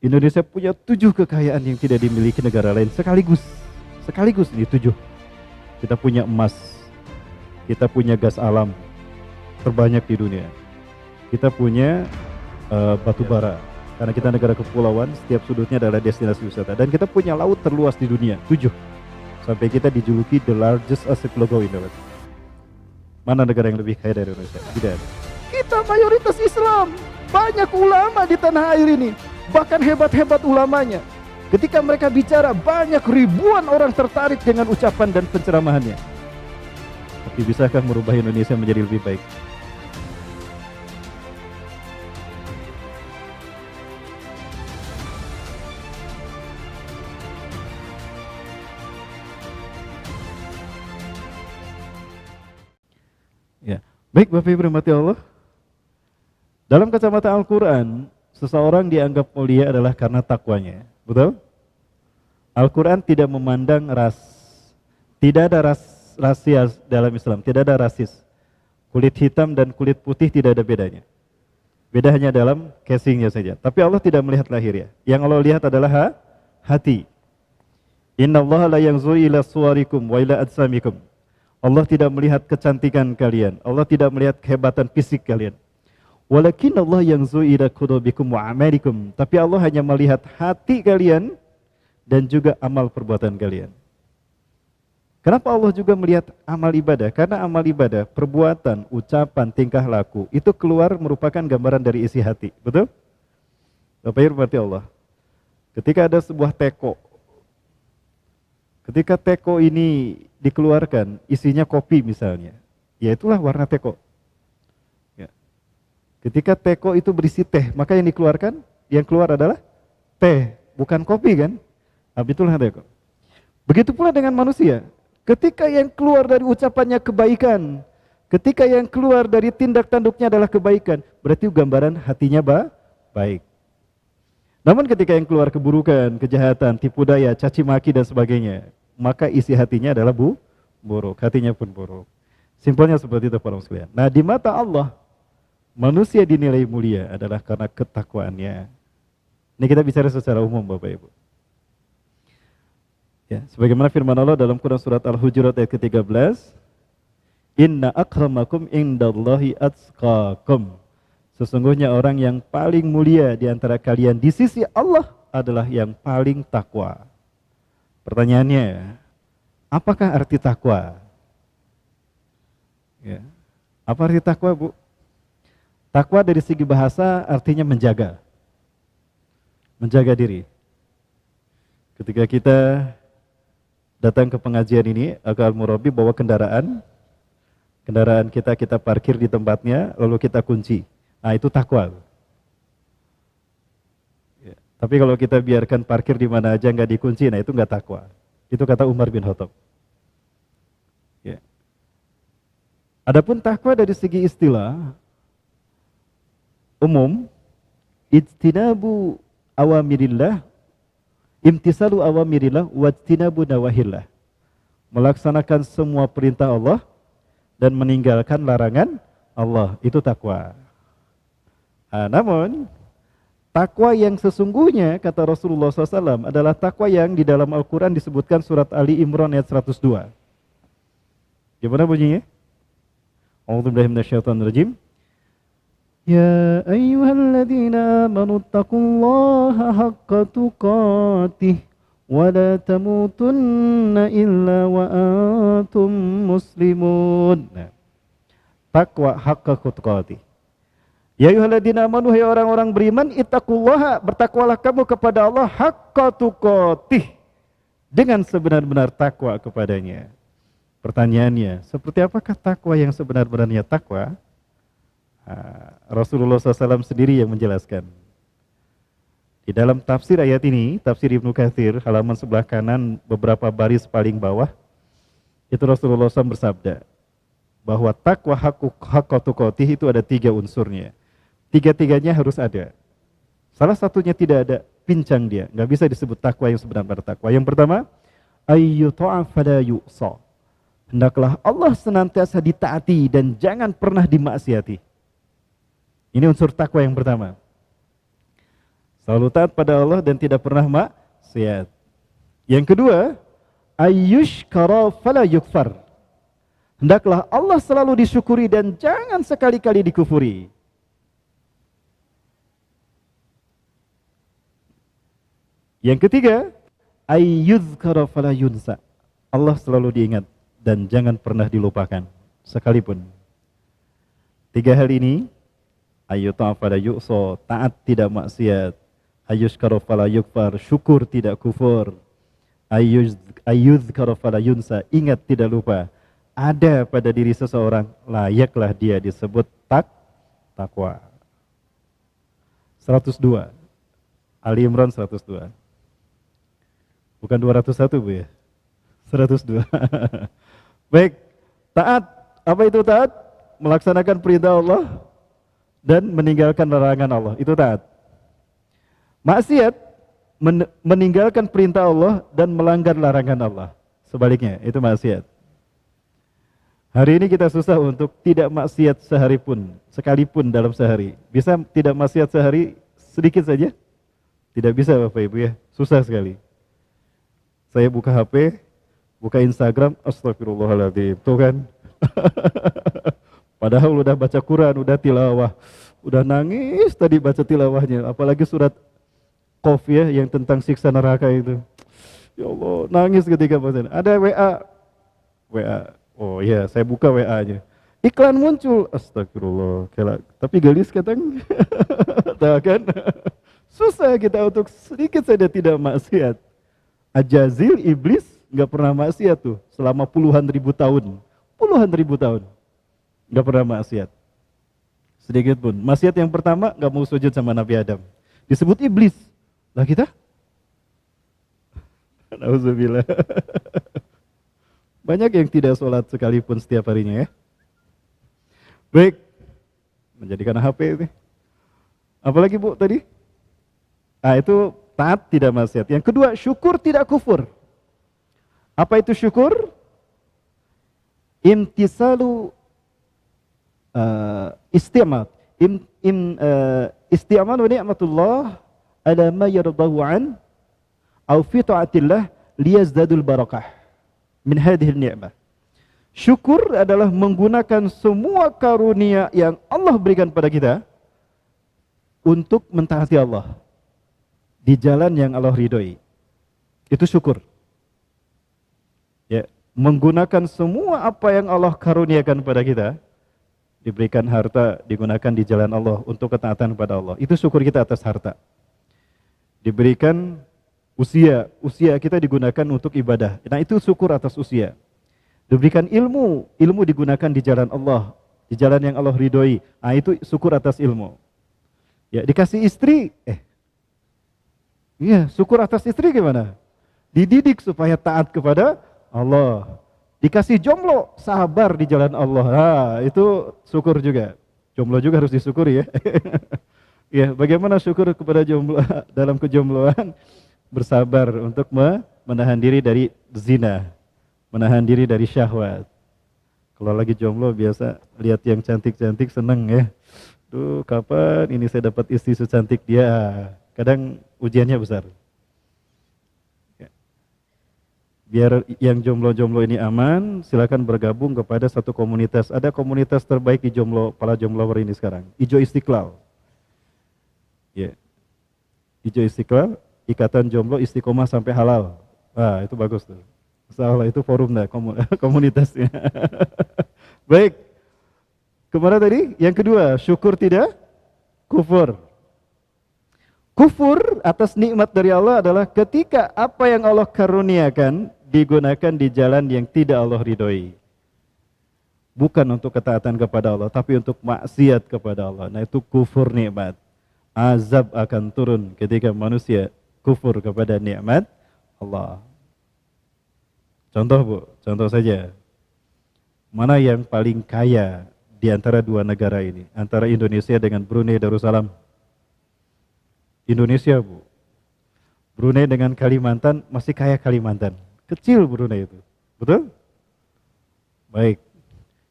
Indonesia punya 7 kekayaan yang tidak dimiliki negara lain sekaligus. Sekaligus ini 7. Kita punya emas, kita punya gas alam terbanyak di dunia. Kita punya batu bara, karena kita negara kepulauan, setiap sudutnya adalah destinasi wisata. Dan kita punya laut terluas di dunia, 7. Sampai kita dijuluki the largest archipelago in the world. Mana negara yang lebih kaya dari Indonesia? Tidak ada. Kita mayoritas Islam, banyak ulama di tanah air ini, bahkan hebat-hebat ulamanya. Ketika mereka bicara, banyak ribuan orang tertarik dengan ucapan dan penceramahannya. Tapi bisakah merubah Indonesia menjadi lebih baik? Ya, baik Bapak Ibu rahmati Allah. Dalam kacamata Al-Quran, seseorang dianggap mulia adalah karena takwanya. Betul? Al-Quran tidak memandang ras. Tidak ada rasial dalam Islam, tidak ada rasis. Kulit hitam dan kulit putih tidak ada bedanya. Beda hanya dalam casingnya saja. Tapi Allah tidak melihat lahir ya. Yang Allah lihat adalah hati. Inna Allah la yanzuru ila suwarikum wa ila ajsamikum. Allah tidak melihat kecantikan kalian. Allah tidak melihat kehebatan fisik kalian. Walakin Allah yanzuru ila qulubikum wa amalikum. Tapi Allah hanya melihat hati kalian dan juga amal perbuatan kalian. Kenapa Allah juga melihat amal ibadah? Karena amal ibadah, perbuatan, ucapan, tingkah laku, itu keluar merupakan gambaran dari isi hati. Betul? Bapak Ibu berarti Allah. Ketika ada sebuah teko, ketika teko ini dikeluarkan, isinya kopi misalnya, ya itulah warna teko. Ya. Ketika teko itu berisi teh, maka yang dikeluarkan, yang keluar adalah teh, bukan kopi kan? Itulah teko. Begitu pula dengan manusia. Ketika yang keluar dari ucapannya kebaikan, ketika yang keluar dari tindak tanduknya adalah kebaikan, berarti gambaran hatinya baik. Namun ketika yang keluar keburukan, kejahatan, tipu daya, caci maki dan sebagainya, maka isi hatinya adalah buruk, hatinya pun buruk. Simpelnya seperti itu para sekalian. Nah, di mata Allah, manusia dinilai mulia adalah karena ketakwaannya. Ini kita bicara secara umum Bapak Ibu. Ya, sebagaimana firman Allah dalam Quran surat Al-Hujurat ayat ke-13, Inna akramakum indallahi atqakum. Sesungguhnya orang yang paling mulia di antara kalian di sisi Allah adalah yang paling takwa. Pertanyaannya, apakah arti takwa? Ya. Apa arti takwa, Bu? Takwa dari segi bahasa artinya menjaga. Menjaga diri. Ketika kita datang ke pengajian ini, Al Murabi bawa kendaraan kita parkir di tempatnya, lalu kita kunci. Nah, itu takwa. Ya. Tapi kalau kita biarkan parkir di mana aja nggak dikunci, nah itu nggak takwa. Itu kata Umar bin Khattab. Ya. Adapun takwa dari segi istilah umum, ijtinabu awamirillah, imtisalu awamirillah, wajtinabu nawahillah. Melaksanakan semua perintah Allah dan meninggalkan larangan Allah, itu takwa. Nah, namun takwa yang sesungguhnya kata Rasulullah SAW adalah takwa yang di dalam Al-Quran disebutkan surat Ali Imran ayat 102. Gimana bunyinya? A'udzubillahi minasyaitonirrajim. Ya ayyuhalladzina amanu taqullaha haqqa tuqatih wa la tamutunna illa wa antum muslimun. Nah, takwa haqqa tuqatih. Ya ayyuhalladzina amanu, hai orang-orang beriman, ittaqullaha, bertakwalah kamu kepada Allah, haqqa tuqatih, dengan sebenar-benar takwa kepadanya. Pertanyaannya, seperti apakah takwa yang sebenar-benarnya takwa? Rasulullah SAW sendiri yang menjelaskan. Di dalam tafsir ayat ini, tafsir Ibnu Katsir, halaman sebelah kanan beberapa baris paling bawah, itu Rasulullah SAW bersabda bahwa takwa haqqa tuqatih itu ada 3 unsurnya. 3-tiganya harus ada. Salah satunya tidak ada, pincang dia, nggak bisa disebut takwa yang sebenar-benar takwa. Yang pertama, ayyuta'a fala yu'sa. Hendaklah Allah senantiasa ditaati dan jangan pernah dimaksiati. Ini unsur takwa yang pertama. Selalu taat pada Allah dan tidak pernah maksiat. Yang kedua, ayyushkara fala yukfar. Hendaklah Allah selalu disyukuri dan jangan sekali-kali dikufuri. Yang ketiga, ayyuzkara fala yunsa. Allah selalu diingat dan jangan pernah dilupakan sekalipun. Tiga hal ini, ayyuta'a fala yu'sa, taat tidak maksiat, ayyushkara fala yukfar, syukur tidak kufur, ayyuzkara fala yunsa, ingat tidak lupa. Ada pada diri seseorang, layaklah dia disebut takwa. 102. Ali Imran 102. Bukan 201 Bu ya. 102. Baik, taat. Apa itu taat? Melaksanakan perintah Allah dan meninggalkan larangan Allah. Itu taat. Maksiat, meninggalkan perintah Allah dan melanggar larangan Allah. Sebaliknya, itu maksiat. Hari ini kita susah untuk tidak maksiat sehari pun, sekalipun dalam sehari. Bisa tidak maksiat sehari sedikit saja? Tidak bisa Bapak Ibu ya, susah sekali. Saya buka HP, buka Instagram, astagfirullahaladzim, tuh kan. Padahal udah baca Quran, udah tilawah, udah nangis tadi baca tilawahnya, apalagi surat Qaf ya, yang tentang siksa neraka itu. Ya Allah, nangis ketika baca. Ada WA. Oh iya, saya buka WA-nya. Iklan muncul, astagfirullah. Tapi gelis katanya. Tahu kan? Susah kita untuk sedikit saja tidak maksiat. Ajazil, iblis nggak pernah maksiat tuh selama puluhan ribu tahun. Nggak pernah maksiat. Sedikit pun. Maksiat yang pertama nggak mau sujud sama Nabi Adam. Disebut iblis. Lah kita? Nauzubillah. Banyak yang tidak sholat sekalipun setiap harinya ya. Baik, menjadikan HP itu. Apalagi Bu tadi? Itu taat tidak maksiat. Yang kedua, syukur tidak kufur. Apa itu syukur? Imtisalu isti'mal. Isti'mal wa ni'matullah ala ma yardahu an au fi ta'atillah liyazdadul barakah min hadhil ni'mah. Syukur adalah menggunakan semua karunia yang Allah berikan pada kita untuk mentaati Allah di jalan yang Allah ridhoi. Itu syukur. Ya, menggunakan semua apa yang Allah karuniakan pada kita, diberikan harta, digunakan di jalan Allah untuk ketaatan pada Allah. Itu syukur kita atas harta. Diberikan usia kita digunakan untuk ibadah. Nah itu syukur atas usia. Diberikan ilmu digunakan di jalan Allah, di jalan yang Allah ridhoi. Nah itu syukur atas ilmu. Ya dikasih istri, syukur atas istri gimana? Dididik supaya taat kepada Allah. Dikasih jomblo, sabar di jalan Allah. Nah itu syukur juga. Jomblo juga harus disyukuri ya. Ya bagaimana syukur kepada jomblo dalam kejombloan? Bersabar untuk menahan diri dari zina, menahan diri dari syahwat. Kalau lagi jomblo biasa lihat yang cantik-cantik seneng ya. Duh, kapan ini saya dapat istri secantik dia? Kadang ujiannya besar. Biar yang jomblo-jomblo ini aman, silakan bergabung kepada satu komunitas. Ada komunitas terbaik di para jomblower ini sekarang. Ijo Istiqlal. Ya. Ijo Istiqlal. Ikatan Jomblo Istiqomah sampai halal. Itu bagus tuh. Insyaallah itu forum komunitasnya. Baik. Kemana tadi? Yang kedua, syukur tidak kufur. Kufur atas nikmat dari Allah adalah ketika apa yang Allah karuniakan digunakan di jalan yang tidak Allah ridhoi. Bukan untuk ketaatan kepada Allah, tapi untuk maksiat kepada Allah. Nah itu kufur nikmat. Azab akan turun ketika manusia kufur kepada nikmat Allah. Contoh saja. Mana yang paling kaya di antara dua negara ini? Antara Indonesia dengan Brunei Darussalam. Indonesia Bu. Brunei dengan Kalimantan, masih kaya Kalimantan. Kecil Brunei itu. Betul? Baik.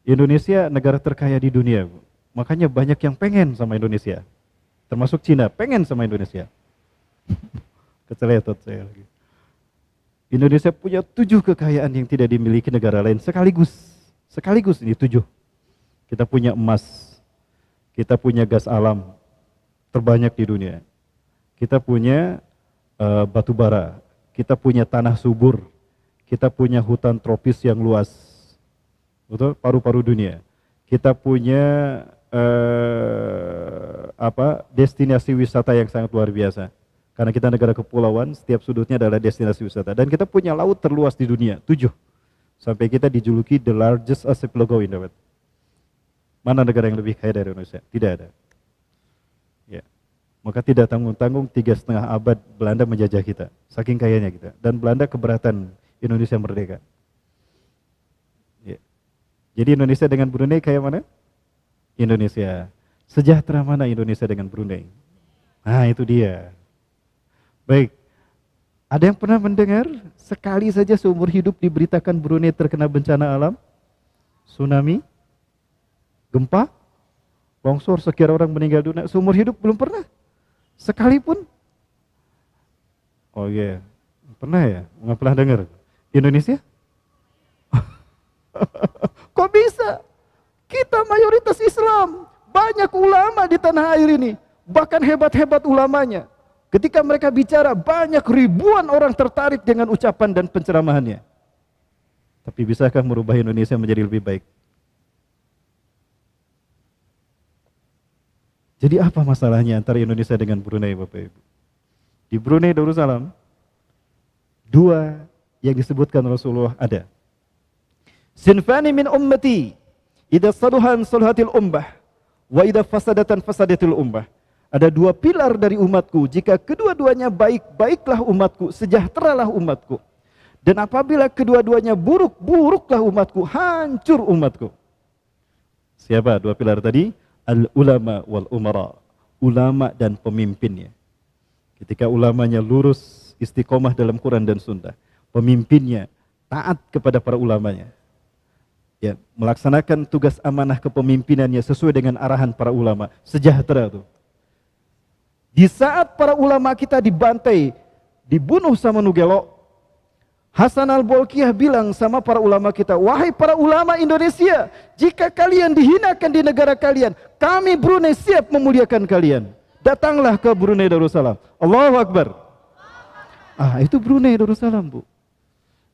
Indonesia negara terkaya di dunia Bu. Makanya banyak yang pengen sama Indonesia. Termasuk Cina, pengen sama Indonesia. Keceletot saya lagi. Indonesia punya 7 kekayaan yang tidak dimiliki negara lain sekaligus. Sekaligus ini 7. Kita punya emas, kita punya gas alam terbanyak di dunia. Kita punya batu bara, kita punya tanah subur, kita punya hutan tropis yang luas. Betul? Paru-paru dunia. Kita punya destinasi wisata yang sangat luar biasa. Karena kita negara kepulauan, setiap sudutnya adalah destinasi wisata. Dan kita punya laut terluas di dunia, 7. Sampai kita dijuluki the largest archipelago in the world. Mana negara yang lebih kaya dari Indonesia? Tidak ada. Ya. Maka tidak tanggung-tanggung 3,5 abad Belanda menjajah kita. Saking kayanya kita. Dan Belanda keberatan Indonesia merdeka. Ya. Jadi Indonesia dengan Brunei kayak mana? Indonesia. Sejahtera mana Indonesia dengan Brunei? Nah itu dia. Baik, ada yang pernah mendengar sekali saja seumur hidup diberitakan Brunei terkena bencana alam? Tsunami? Gempa? Longsor, sekian orang meninggal dunia, seumur hidup belum pernah? Sekalipun? Oh iya, pernah ya? Nggak pernah dengar? Indonesia? Kok bisa? Kita mayoritas Islam, banyak ulama di tanah air ini, bahkan hebat-hebat ulamanya. Ketika mereka bicara, banyak ribuan orang tertarik dengan ucapan dan penceramahannya. Tapi bisakah merubah Indonesia menjadi lebih baik? Jadi apa masalahnya antara Indonesia dengan Brunei, Bapak Ibu? Di Brunei Darussalam, 2 yang disebutkan Rasulullah ada. Sinfani min ummati, idza saluhan saluhatil ummah, wa idza fasadatan fasadatil ummah. Ada 2 pilar dari umatku, jika kedua-duanya baik, baiklah umatku, sejahteralah umatku. Dan apabila kedua-duanya buruk, buruklah umatku, hancur umatku. Siapa 2 pilar tadi? Al-ulama wal umara, ulama dan pemimpinnya. Ketika ulamanya lurus, istiqomah dalam Quran dan Sunnah, pemimpinnya taat kepada para ulamanya. Ya, melaksanakan tugas amanah kepemimpinannya sesuai dengan arahan para ulama, sejahtera tuh. Di saat para ulama kita dibantai, dibunuh sama Nugelo, Hasan al-Bolkiah bilang sama para ulama kita, wahai para ulama Indonesia, jika kalian dihinakan di negara kalian, kami Brunei siap memuliakan kalian. Datanglah ke Brunei Darussalam. Allahu Akbar. Itu Brunei Darussalam, Bu.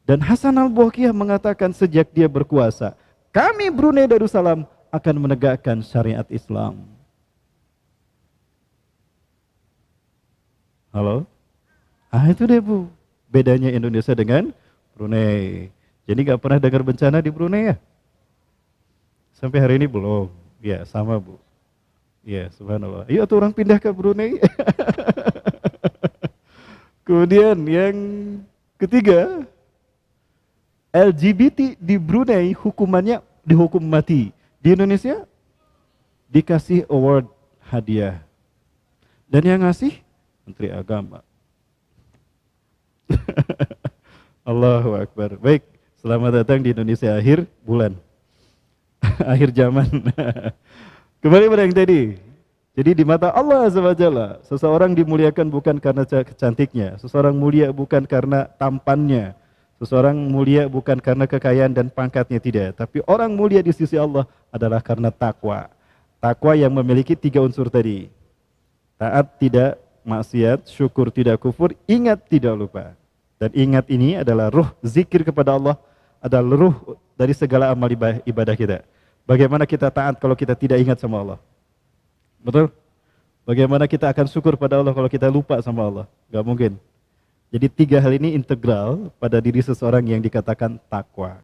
Dan Hasan al-Bolkiah mengatakan sejak dia berkuasa, kami Brunei Darussalam akan menegakkan syariat Islam. Halo? Itu deh, Bu. Bedanya Indonesia dengan Brunei. Jadi gak pernah dengar bencana di Brunei ya? Sampai hari ini belum. Ya, sama, Bu. Ya, subhanallah. Iya tuh orang pindah ke Brunei. Kemudian yang ketiga, LGBT di Brunei hukumannya dihukum mati. Di Indonesia dikasih award hadiah. Dan yang ngasih Menteri Agama. Allahu Akbar. Baik, selamat datang di Indonesia akhir bulan. Akhir zaman. Kembali pada yang tadi. Jadi di mata Allah Azza wa Jalla, seseorang dimuliakan bukan karena cantiknya, seseorang mulia bukan karena tampannya, seseorang mulia bukan karena kekayaan dan pangkatnya, tidak. Tapi orang mulia di sisi Allah adalah karena takwa. Takwa yang memiliki 3 unsur tadi. Taat tidak maksiat, syukur tidak kufur, ingat tidak lupa. Dan ingat ini adalah ruh zikir kepada Allah, adalah ruh dari segala amal ibadah kita. Bagaimana kita taat kalau kita tidak ingat sama Allah? Betul? Bagaimana kita akan syukur pada Allah kalau kita lupa sama Allah? Gak mungkin. Jadi 3 hal ini integral pada diri seseorang yang dikatakan takwa.